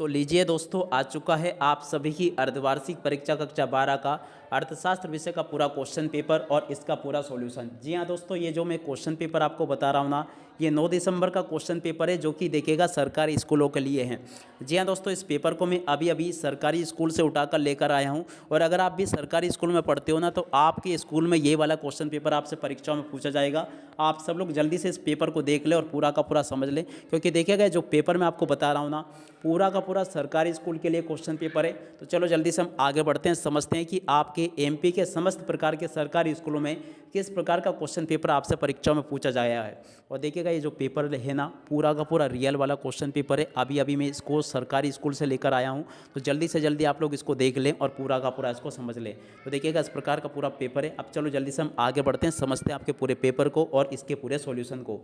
तो लीजिए दोस्तों, आ चुका है आप सभी की अर्धवार्षिक परीक्षा कक्षा 12 का अर्थशास्त्र विषय का पूरा क्वेश्चन पेपर और इसका पूरा सॉल्यूशन। जी हाँ दोस्तों, ये जो मैं क्वेश्चन पेपर आपको बता रहा हूँ ना, ये 9 दिसंबर का क्वेश्चन पेपर है जो कि देखिएगा सरकारी स्कूलों के लिए है। जी हाँ दोस्तों, इस पेपर को मैं अभी अभी सरकारी स्कूल से उठाकर लेकर आया हूँ। और अगर आप भी सरकारी स्कूल में पढ़ते हो ना, तो आपके स्कूल में ये वाला क्वेश्चन पेपर आपसे परीक्षा में पूछा जाएगा। आप सब लोग जल्दी से इस पेपर को देख लें और पूरा का पूरा समझ लें, क्योंकि देखिएगा जो पेपर मैं आपको बता रहा हूँ ना, पूरा का पूरा सरकारी स्कूल के लिए क्वेश्चन पेपर है। तो चलो जल्दी से हम आगे बढ़ते हैं, समझते हैं कि आपके एमपी के समस्त प्रकार के सरकारी स्कूलों में किस प्रकार का क्वेश्चन पेपर आपसे परीक्षा में पूछा जाया है। और देखिएगा ये जो पेपर है ना, पूरा का पूरा रियल वाला क्वेश्चन पेपर है। अभी अभी मैं इसको सरकारी स्कूल से लेकर आया हूँ, तो जल्दी से जल्दी आप लोग इसको देख लें और पूरा का पूरा इसको समझ लें। तो देखिएगा इस प्रकार का पूरा पेपर है। अब चलो जल्दी से हम आगे बढ़ते हैं, समझते हैं आपके पूरे पेपर को और इसके पूरे सॉल्यूशन को।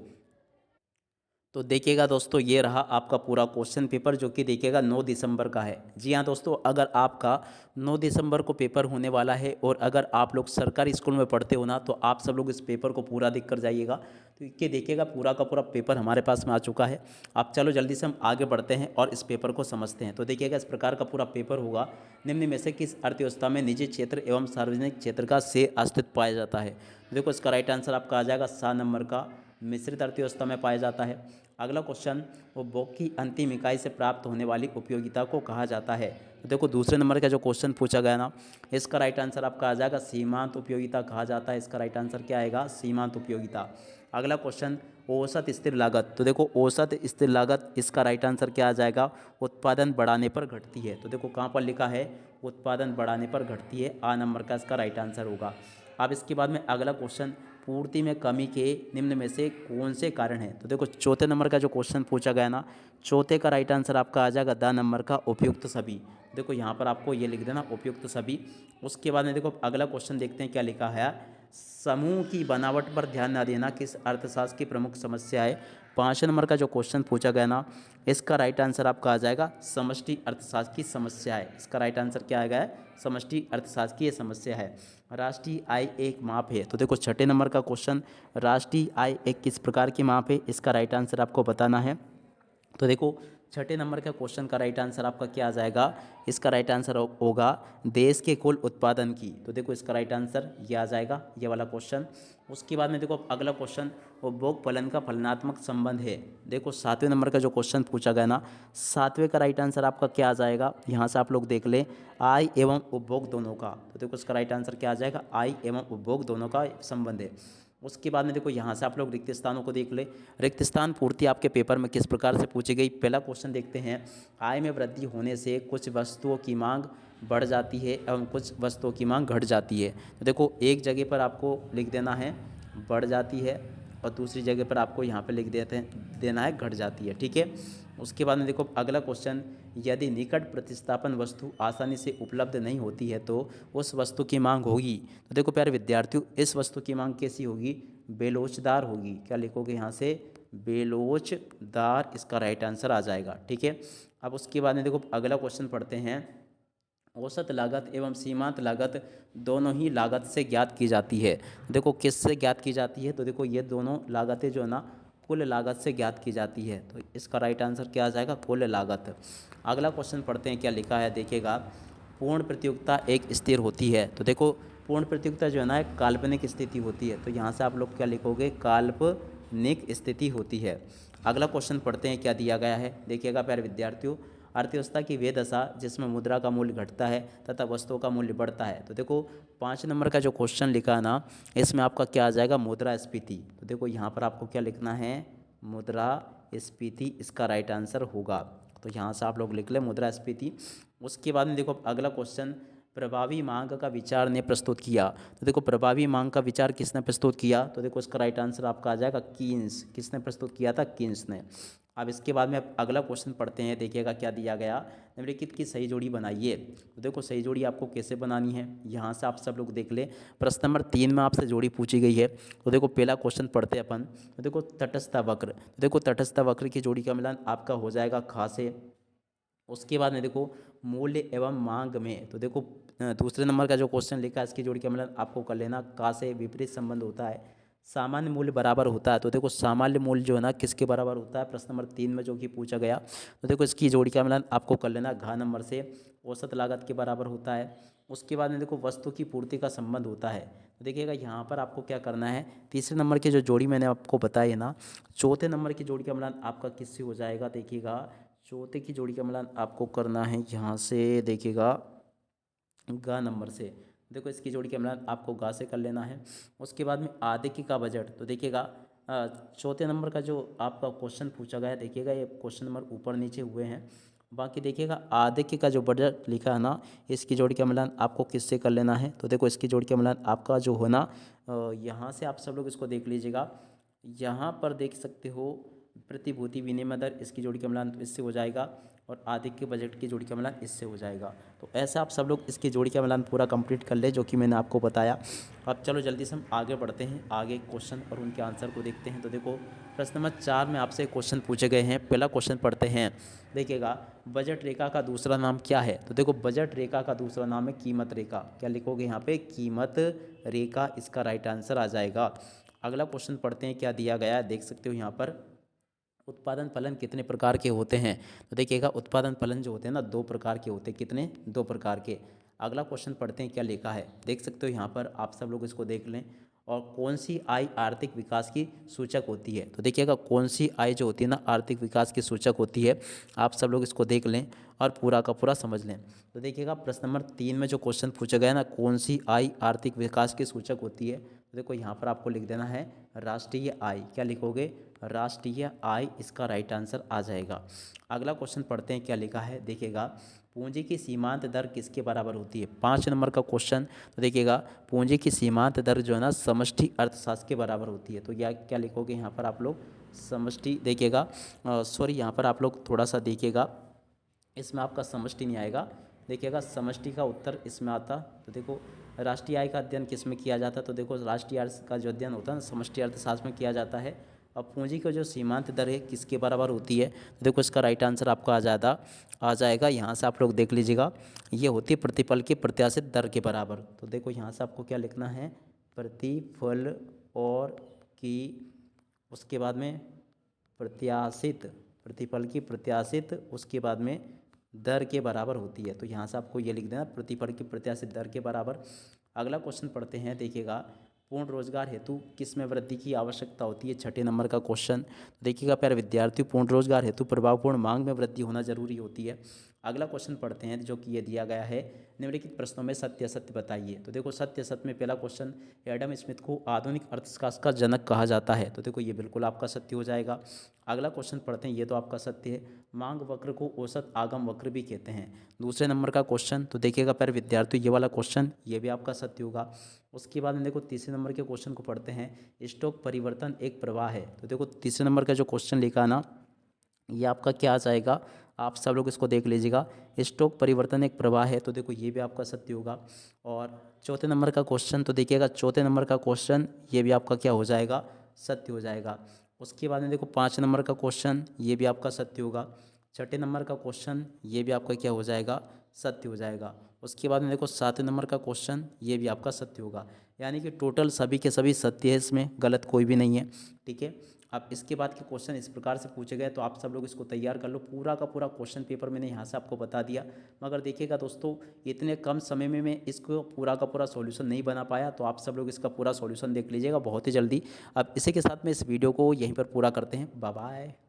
तो देखिएगा दोस्तों, ये रहा आपका पूरा क्वेश्चन पेपर जो कि देखिएगा 9 दिसंबर का है। जी हाँ दोस्तों, अगर आपका 9 दिसंबर को पेपर होने वाला है और अगर आप लोग सरकारी स्कूल में पढ़ते हो ना, तो आप सब लोग इस पेपर को पूरा देख कर जाइएगा। तो ये देखिएगा पूरा का पूरा पेपर हमारे पास में आ चुका है। अब चलो जल्दी से हम आगे बढ़ते हैं और इस पेपर को समझते हैं। तो देखिएगा इस प्रकार का पूरा पेपर होगा। निम्न में से किस अर्थव्यवस्था में निजी क्षेत्र एवं सार्वजनिक क्षेत्र का से अस्तित्व पाया जाता है। तो देखो इसका राइट आंसर आपका आ जाएगा 7 नंबर का, मिश्रित अर्थव्यवस्था में पाया जाता है। अगला क्वेश्चन, उपभोग की अंतिम इकाई से प्राप्त होने वाली उपयोगिता को कहा जाता है। तो देखो दूसरे नंबर का जो क्वेश्चन पूछा गया ना, इसका राइट आंसर आपका आ जाएगा सीमांत उपयोगिता कहा जाता है। इसका राइट आंसर क्या आएगा? सीमांत उपयोगिता। अगला क्वेश्चन, औसत स्थिर लागत। तो देखो औसत स्थिर लागत, इसका राइट आंसर क्या आ जाएगा? उत्पादन बढ़ाने पर घटती है। तो देखो कहाँ पर लिखा है? उत्पादन बढ़ाने पर घटती है। आ नंबर का इसका राइट आंसर होगा। अब इसके बाद में अगला क्वेश्चन, पूर्ति में कमी के निम्न में से कौन से कारण हैं। तो देखो चौथे नंबर का जो क्वेश्चन पूछा गया ना, चौथे का राइट आंसर आपका आ जाएगा द नंबर का, उपयुक्त सभी। देखो यहाँ पर आपको ये लिख देना, उपयुक्त सभी। उसके बाद में देखो अगला क्वेश्चन देखते हैं क्या लिखा है। समूह की बनावट पर ध्यान न देना किस अर्थशास्त्र की प्रमुख समस्या है। 5 नंबर का जो क्वेश्चन पूछा गया ना, इसका राइट आंसर आपका आ जाएगा समष्टि अर्थशास्त्र की समस्या है। इसका राइट आंसर क्या आएगा? समष्टि अर्थशास्त्र की ये समस्या है। राष्ट्रीय आय एक माप है। तो देखो छठे नंबर का क्वेश्चन, राष्ट्रीय आय एक किस प्रकार की माप है। इसका राइट आंसर आपको बताना है। तो देखो छठे नंबर का क्वेश्चन का राइट आंसर आपका क्या आ जाएगा? इसका राइट आंसर होगा देश के कुल उत्पादन की। तो देखो इसका राइट आंसर ये आ जाएगा, ये वाला क्वेश्चन। उसके बाद में देखो अगला क्वेश्चन, उपभोग फलन का फलनात्मक संबंध है। देखो 7वें नंबर का जो क्वेश्चन पूछा गया ना, 7वें का राइट आंसर आपका क्या आ जाएगा? यहाँ से आप लोग देख लें, आय एवं उपभोग दोनों का। तो देखो इसका राइट आंसर क्या आ जाएगा? आय एवं उपभोग दोनों का संबंध है। उसके बाद में देखो यहाँ से आप लोग रिक्त स्थानों को देख ले। रिक्त स्थान पूर्ति आपके पेपर में किस प्रकार से पूछी गई। पहला क्वेश्चन देखते हैं, आय में वृद्धि होने से कुछ वस्तुओं की मांग बढ़ जाती है एवं कुछ वस्तुओं की मांग घट जाती है। तो देखो एक जगह पर आपको लिख देना है बढ़ जाती है और दूसरी जगह पर आपको यहाँ पर लिख देना है घट जाती है। ठीक है। उसके बाद में देखो अगला क्वेश्चन, यदि निकट प्रतिस्थापन वस्तु आसानी से उपलब्ध नहीं होती है तो उस वस्तु की मांग होगी। तो देखो प्यारे विद्यार्थियों, इस वस्तु की मांग कैसी होगी? बेलोचदार होगी। क्या लिखोगे यहाँ से? बेलोचदार। इसका राइट आंसर आ जाएगा। ठीक है। अब उसके बाद में देखो अगला क्वेश्चन पढ़ते हैं, औसत लागत एवं सीमांत लागत दोनों ही लागत से ज्ञात की जाती है। देखो किससे ज्ञात की जाती है? तो देखो ये दोनों लागतें जो है ना, कुल लागत से ज्ञात की जाती है। तो इसका राइट आंसर क्या आ जाएगा? कुल लागत। अगला क्वेश्चन पढ़ते हैं क्या लिखा है, देखिएगा। पूर्ण प्रतियोगिता एक स्थिर होती है। तो देखो पूर्ण प्रतियोगिता जो है ना, एक काल्पनिक स्थिति होती है। तो यहाँ से आप लोग क्या लिखोगे? काल्पनिक स्थिति होती है। अगला क्वेश्चन पढ़ते हैं क्या दिया गया है, देखिएगा प्यारे विद्यार्थियों। अर्थव्यवस्था की वे दशा जिसमें मुद्रा का मूल्य घटता है तथा वस्तुओं का मूल्य बढ़ता है। तो देखो 5 नंबर का जो क्वेश्चन लिखा है ना, इसमें आपका क्या आ जाएगा? मुद्रास्फीति। तो देखो यहाँ पर आपको क्या लिखना है? मुद्रास्फीति। इसका राइट आंसर होगा। तो यहाँ से आप लोग लिख लें मुद्रास्फीति। उसके बाद में देखो अगला क्वेश्चन, प्रभावी मांग का विचार ने प्रस्तुत किया। तो देखो प्रभावी मांग का विचार किसने प्रस्तुत किया? तो देखो इसका राइट आंसर आपका आ जाएगा कीन्स। किसने प्रस्तुत किया था? कीन्स ने। अब इसके बाद में अगला क्वेश्चन पढ़ते हैं, देखिएगा क्या दिया गया। निम्नलिखित की सही जोड़ी बनाइए। तो देखो सही जोड़ी आपको कैसे बनानी है, यहाँ से आप सब लोग देख ले। प्रश्न नंबर 3 में आपसे जोड़ी पूछी गई है। तो देखो पहला क्वेश्चन पढ़ते हैं अपन। तो देखो तटस्थ वक्र। तो देखो तटस्थ वक्र की जोड़ी का मिलान आपका हो जाएगा खा से। उसके बाद में देखो मूल्य एवं मांग में। तो देखो दूसरे नंबर का जो क्वेश्चन लिखा है, इसकी जोड़ी का मिलान आपको कर लेना का से विपरीत संबंध होता है। सामान्य मूल्य बराबर होता है। तो देखो सामान्य मूल्य जो है ना किसके बराबर होता है, प्रश्न नंबर 3 में जो कि पूछा गया। तो देखो इसकी जोड़ी का मिलान आपको कर लेना, घ नंबर से औसत लागत के बराबर होता है। उसके बाद में देखो वस्तु की पूर्ति का संबंध होता है। तो देखिएगा यहाँ पर आपको क्या करना है, तीसरे नंबर की जो जोड़ी मैंने आपको बताई है ना, चौथे नंबर की जोड़ी का मिलान आपका किससे हो जाएगा। देखिएगा चौथे की जोड़ी का मिलान आपको करना है यहाँ से, देखिएगा गा नंबर से। देखो इसकी जोड़ी का मिलान आपको गा से कर लेना है। उसके बाद में आदित्य का बजट, तो देखिएगा चौथे नंबर का जो आपका क्वेश्चन पूछा गया है, देखिएगा ये क्वेश्चन नंबर ऊपर नीचे हुए हैं। बाकी देखिएगा आदित्य का जो बजट लिखा है ना, इसकी जोड़ी का मिलान आपको किससे कर लेना है। तो देखो इसकी जोड़ी का मिलान आपका जो हो ना, यहाँ से आप सब लोग इसको देख लीजिएगा। यहाँ पर देख सकते हो प्रतिभूति विनिमय दर, इसकी जोड़ी का मिलान इससे हो जाएगा, और आदित्य के बजट की जोड़ी का मिलान इससे हो जाएगा। तो ऐसा आप सब लोग इसकी जोड़ी का मिलान पूरा कंप्लीट कर ले, जो कि मैंने आपको बताया। अब चलो जल्दी से हम आगे बढ़ते हैं, आगे क्वेश्चन और उनके आंसर को देखते हैं। तो देखो प्रश्न नंबर 4 में आपसे क्वेश्चन पूछे गए हैं। पहला क्वेश्चन पढ़ते हैं। देखिएगा बजट रेखा का दूसरा नाम क्या है। तो देखो बजट रेखा का दूसरा नाम है कीमत रेखा। क्या लिखोगे यहाँ पे, कीमत रेखा, इसका राइट आंसर आ जाएगा। अगला क्वेश्चन पढ़ते हैं, क्या दिया गया है देख सकते हो यहाँ पर। उत्पादन फलन कितने प्रकार के होते हैं। तो देखिएगा उत्पादन फलन जो होते हैं ना, 2 प्रकार के होते हैं। कितने, 2 प्रकार के। अगला क्वेश्चन पढ़ते हैं, क्या लिखा है देख सकते हो यहाँ पर, आप सब लोग इसको देख लें। और कौन सी आय आर्थिक विकास की सूचक होती है। तो देखिएगा कौन सी आय जो होती है ना, आर्थिक विकास की सूचक होती है। आप सब लोग इसको देख लें और पूरा का पूरा समझ लें। तो देखिएगा प्रश्न नंबर 3 में जो क्वेश्चन पूछा गया है ना, कौन सी आय आर्थिक विकास की सूचक होती है। तो देखो यहाँ पर आपको लिख देना है राष्ट्रीय आय। क्या लिखोगे, राष्ट्रीय आय, इसका राइट आंसर आ जाएगा। अगला क्वेश्चन पढ़ते हैं, क्या लिखा है देखिएगा। पूंजी की सीमांत दर किसके बराबर होती है। 5 नंबर का क्वेश्चन। तो देखिएगा पूंजी की सीमांत दर जो है ना, समष्टि अर्थशास्त्र के बराबर होती है। तो या क्या लिखोगे यहाँ पर आप लोग, समष्टि। देखिएगा सॉरी, यहाँ पर आप लोग थोड़ा सा देखिएगा, इसमें आपका समष्टि नहीं आएगा। देखिएगा समष्टि का उत्तर इसमें आता। तो देखो राष्ट्रीय आय का अध्ययन किस में किया जाता है। तो देखो राष्ट्रीय आय का जो अध्ययन होता है ना, समष्टि अर्थशास्त्र में किया जाता है। अब पूंजी का जो सीमांत दर है किसके बराबर होती है। तो देखो इसका राइट आंसर आपको आ जाएगा। यहाँ से आप लोग देख लीजिएगा, ये होती है प्रतिफल की प्रत्याशित दर के बराबर। तो देखो यहाँ से आपको क्या लिखना है, प्रतिफल और की, उसके बाद में प्रत्याशित, प्रतिफल की प्रत्याशित, उसके बाद में दर के बराबर होती है। तो यहाँ से आपको ये लिख देना, प्रतिफल की प्रत्याशित दर के बराबर। अगला क्वेश्चन पढ़ते हैं। देखिएगा पूर्ण रोजगार हेतु किस में वृद्धि की आवश्यकता होती है। 6 नंबर का क्वेश्चन। देखिएगा प्यारे विद्यार्थियों, पूर्ण रोजगार हेतु प्रभावपूर्ण मांग में वृद्धि होना जरूरी होती है। अगला क्वेश्चन पढ़ते हैं, जो कि ये दिया गया है, निम्नलिखित प्रश्नों में सत्य असत्य बताइए। तो देखो सत्य असत्य में पहला क्वेश्चन, एडम स्मिथ को आधुनिक अर्थशास्त्र का जनक कहा जाता है। तो देखो ये बिल्कुल आपका सत्य हो जाएगा। अगला क्वेश्चन पढ़ते हैं, ये तो आपका सत्य है। मांग वक्र को औसत आगम वक्र भी कहते हैं। दूसरे नंबर का क्वेश्चन। तो देखिएगा प्यारे विद्यार्थियों, ये वाला क्वेश्चन ये भी आपका सत्य होगा। उसके बाद में देखो तीसरे नंबर के क्वेश्चन को पढ़ते हैं, स्टॉक परिवर्तन एक प्रवाह है। तो देखो तीसरे नंबर का जो क्वेश्चन लिखा है ना, ये आपका क्या आ जाएगा, आप सब लोग इसको देख लीजिएगा। स्टॉक परिवर्तन एक प्रवाह है। तो देखो ये भी आपका सत्य होगा। और चौथे नंबर का क्वेश्चन, तो देखिएगा चौथे नंबर का क्वेश्चन ये भी आपका क्या हो जाएगा, सत्य हो जाएगा। उसके बाद में देखो 5 नंबर का क्वेश्चन, ये भी आपका सत्य होगा। 6 नंबर का क्वेश्चन, ये भी आपका क्या हो जाएगा, सत्य हो जाएगा। उसके बाद में देखो 7 नंबर का क्वेश्चन, ये भी आपका सत्य होगा। यानी कि टोटल सभी के सभी सत्य है, इसमें गलत कोई भी नहीं है। ठीक है, अब इसके बाद के क्वेश्चन इस प्रकार से पूछे गए, तो आप सब लोग इसको तैयार कर लो। पूरा का पूरा क्वेश्चन पेपर मैंने यहाँ से आपको बता दिया। मगर देखिएगा दोस्तों, इतने कम समय में मैं इसको पूरा का पूरा सॉल्यूशन नहीं बना पाया, तो आप सब लोग इसका पूरा सॉल्यूशन देख लीजिएगा बहुत ही जल्दी। अब इसी के साथ में इस वीडियो को यहीं पर पूरा करते हैं। Bye bye.